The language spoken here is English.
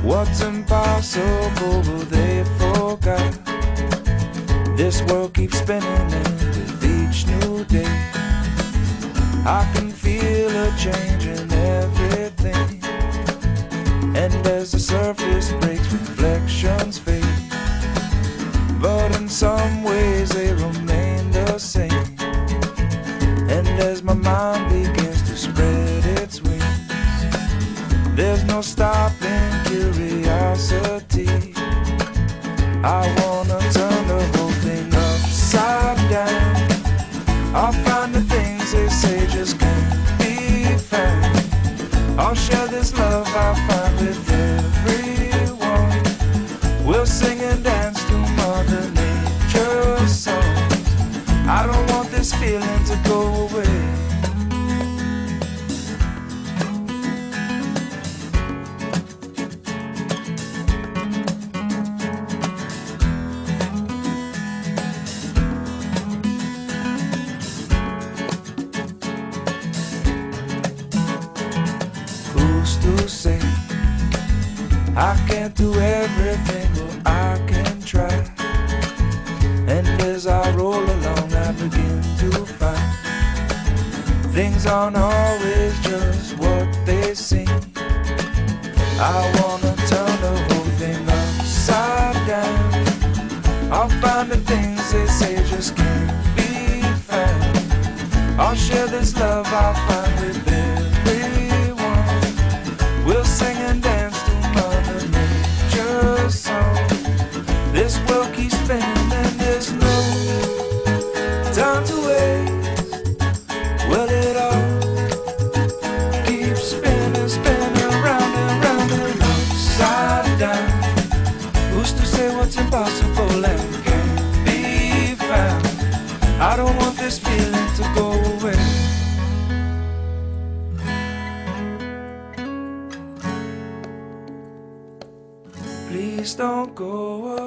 What's impossible they forgot. This world keeps spinning and with each new day I can feel a change in everything. And as the surface breaks, reflections fade, but in some ways they remain the same. And as my mind begins to spread its wings, there's no stopping curiosity. I wanna turn the whole thing upside down. I'll find the things they say just can't be found. I'll share this love I find with everyone. We'll sing and dance to Mother Nature's songs. I don't want this feeling to go away. To say I can't do everything, but I can try. And as I roll along, I begin to find things aren't always just what they seem. I wanna turn the whole thing upside down. I'll find the things they say just can't be found. I'll share this love I find with everyone. We'll sing and dance to Mother Nature's song. This world keeps spinning and there's no time to waste. Well, it all keeps spinning, spinning round and round and upside down. Who's to say what's impossible and can't be found? I don't want this feeling to go away. Please don't go